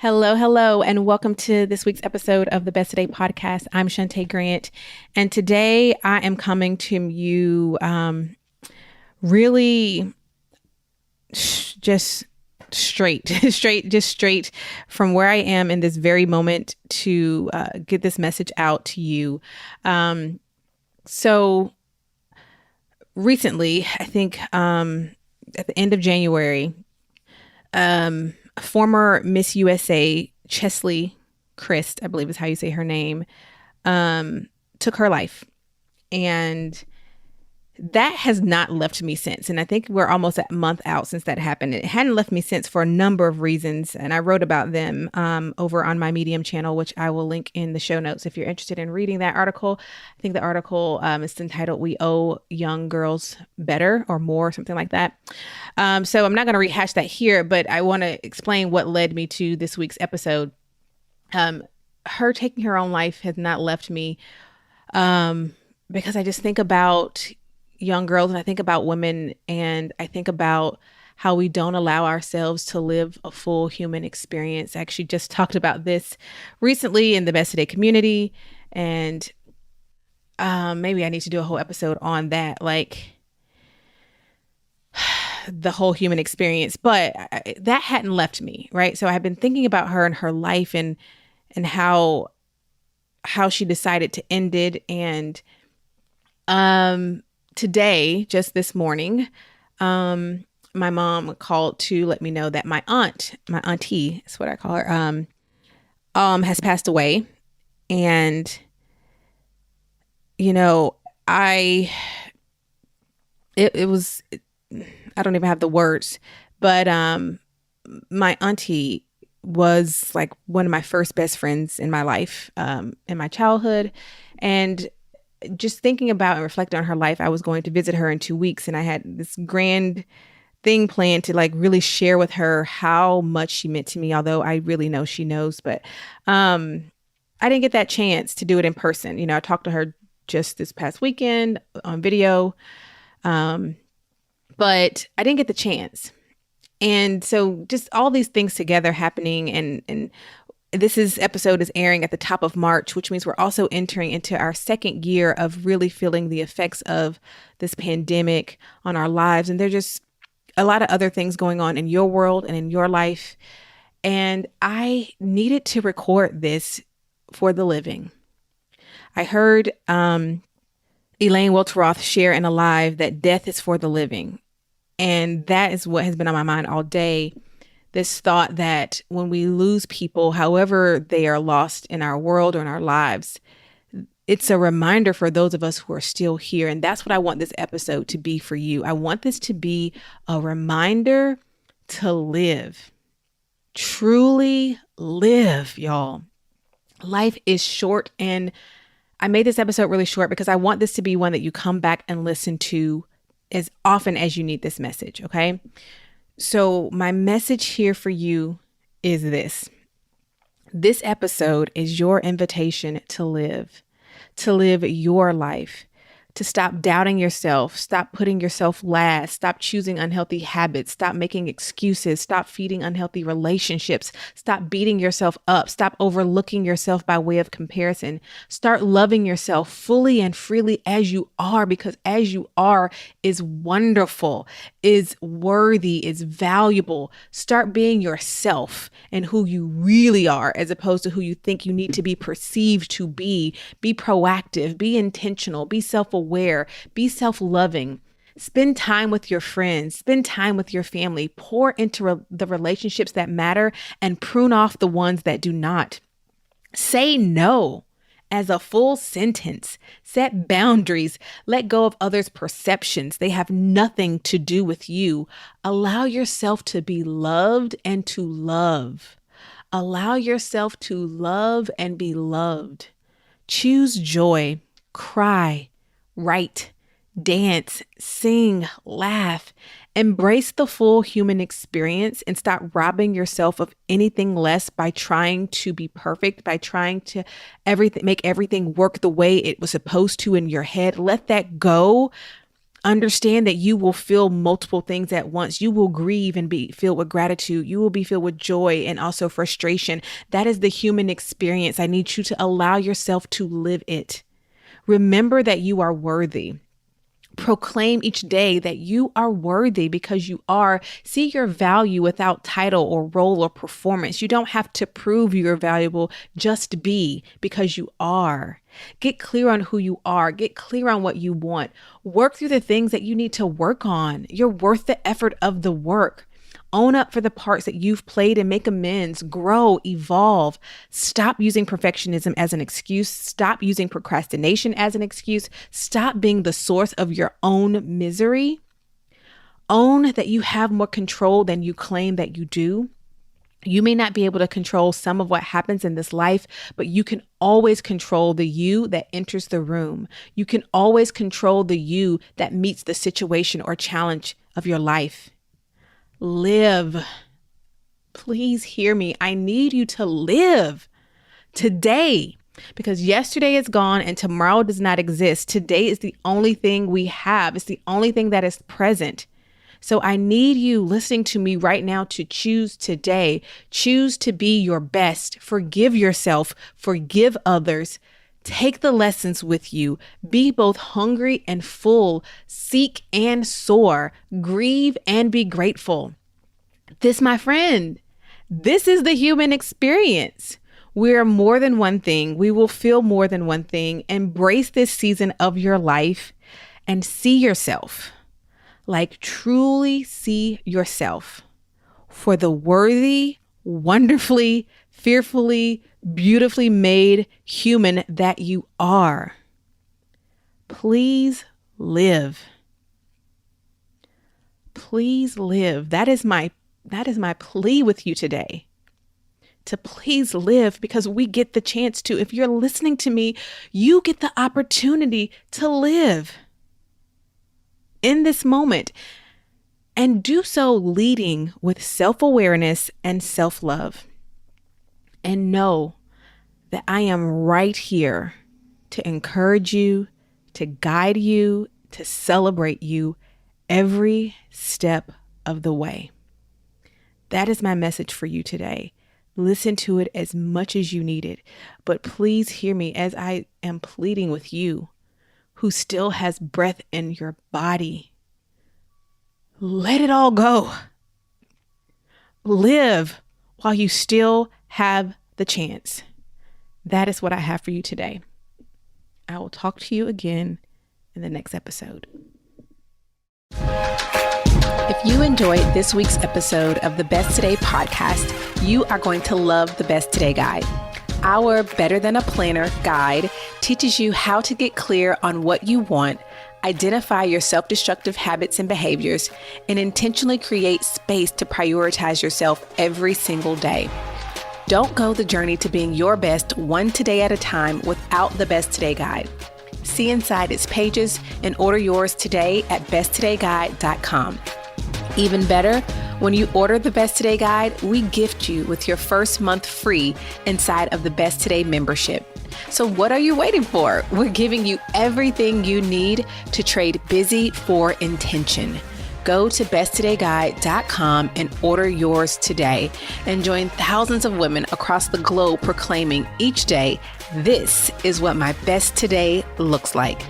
Hello, hello, and welcome to this week's episode of the Best Today podcast. I'm Shunta Grant, and today I am coming to you really just straight, straight from where I am in this very moment to get this message out to you. So recently, I think at the end of January, former Miss USA Chesley Christ, I believe is how you say her name, took her life. And that has not left me since. And I think we're almost a month out since that happened. It hadn't left me since for a number of reasons. And I wrote about them over on my Medium channel, which I will link in the show notes if you're interested in reading that article. I think the article is entitled "We Owe Young Girls Better" or More, something like that. So I'm not going to rehash that here, but I want to explain what led me to this week's episode. Her taking her own life has not left me because I just think about young girls and I think about women and I think about how we don't allow ourselves to live a full human experience. I actually just talked about this recently in the Best Today community, and maybe I need to do a whole episode on that, like the whole human experience, but that hadn't left me, right? So I've been thinking about her and her life and how she decided to end it. And today, just this morning, my mom called to let me know that my auntie is what I call her, has passed away. And, you know, it was, I don't even have the words, but my auntie was like one of my first best friends in my life, in my childhood. And just thinking about and reflecting on her life, I was going to visit her in 2 weeks, and I had this grand thing planned to like really share with her how much she meant to me, although I really know she knows, but I didn't get that chance to do it in person. You know, I talked to her just this past weekend on video, but I didn't get the chance. And so just all these things together happening, and this episode is airing at the top of March, which means we're also entering into our second year of really feeling the effects of this pandemic on our lives. And there's just a lot of other things going on in your world and in your life. And I needed to record this for the living. I heard Elaine Welteroth share in a live that death is for the living. And that is what has been on my mind all day. This thought that when we lose people, however they are lost in our world or in our lives, it's a reminder for those of us who are still here. And that's what I want this episode to be for you. I want this to be a reminder to live, truly live, y'all. Life is short. And I made this episode really short because I want this to be one that you come back and listen to as often as you need this message. Okay. So my message here for you is this. This episode is your invitation to live your life, to stop doubting yourself, stop putting yourself last, stop choosing unhealthy habits, stop making excuses, stop feeding unhealthy relationships, stop beating yourself up, stop overlooking yourself by way of comparison, start loving yourself fully and freely as you are, because as you are is wonderful, is worthy, is valuable. Start being yourself and who you really are, as opposed to who you think you need to be perceived to be. Be proactive, be intentional, be self-aware, be self-loving. Spend time with your friends, spend time with your family, pour into the relationships that matter and prune off the ones that do not. Say no as a full sentence. Set boundaries. Let go of others' perceptions. They have nothing to do with you. Allow yourself to be loved and to love. Allow yourself to love and be loved. Choose joy. Cry. Write. Dance. Sing. Laugh. Embrace the full human experience and stop robbing yourself of anything less by trying to be perfect, by trying to make everything work the way it was supposed to in your head. Let that go. Understand that you will feel multiple things at once. You will grieve and be filled with gratitude. You will be filled with joy and also frustration. That is the human experience. I need you to allow yourself to live it. Remember that you are worthy. Proclaim each day that you are worthy because you are. See your value without title or role or performance. You don't have to prove you're valuable. Just be because you are. Get clear on who you are. Get clear on what you want. Work through the things that you need to work on. You're worth the effort of the work. Own up for the parts that you've played and make amends. Grow, evolve. Stop using perfectionism as an excuse. Stop using procrastination as an excuse. Stop being the source of your own misery. Own that you have more control than you claim that you do. You may not be able to control some of what happens in this life, but you can always control the you that enters the room. You can always control the you that meets the situation or challenge of your life. Live. Please hear me. I need you to live today because yesterday is gone and tomorrow does not exist. Today is the only thing we have. It's the only thing that is present. So I need you listening to me right now to choose today. Choose to be your best. Forgive yourself. Forgive others. Take the lessons with you. Be both hungry and full. Seek and soar. Grieve and be grateful. This, my friend, this is the human experience. We are more than one thing. We will feel more than one thing. Embrace this season of your life and see yourself. Like truly see yourself for the worthy, wonderfully, fearfully, beautifully made human that you are. Please live. Please live. That is my plea with you today. To please live because we get the chance to. If you're listening to me, you get the opportunity to live in this moment and do so leading with self-awareness and self-love. And know that I am right here to encourage you, to guide you, to celebrate you every step of the way. That is my message for you today. Listen to it as much as you need it, but please hear me as I am pleading with you who still has breath in your body. Let it all go. Live while you still have the chance. That is what I have for you today. I will talk to you again in the next episode. If you enjoyed this week's episode of the Best Today podcast, you are going to love the Best Today Guide. Our Better Than a Planner guide teaches you how to get clear on what you want, identify your self-destructive habits and behaviors, and intentionally create space to prioritize yourself every single day. Don't go the journey to being your best one today at a time without the Best Today Guide. See inside its pages and order yours today at besttodayguide.com. Even better, when you order the Best Today Guide, we gift you with your first month free inside of the Best Today membership. So what are you waiting for? We're giving you everything you need to trade busy for intention. Go to besttodayguide.com and order yours today and join thousands of women across the globe proclaiming each day, this is what my best today looks like.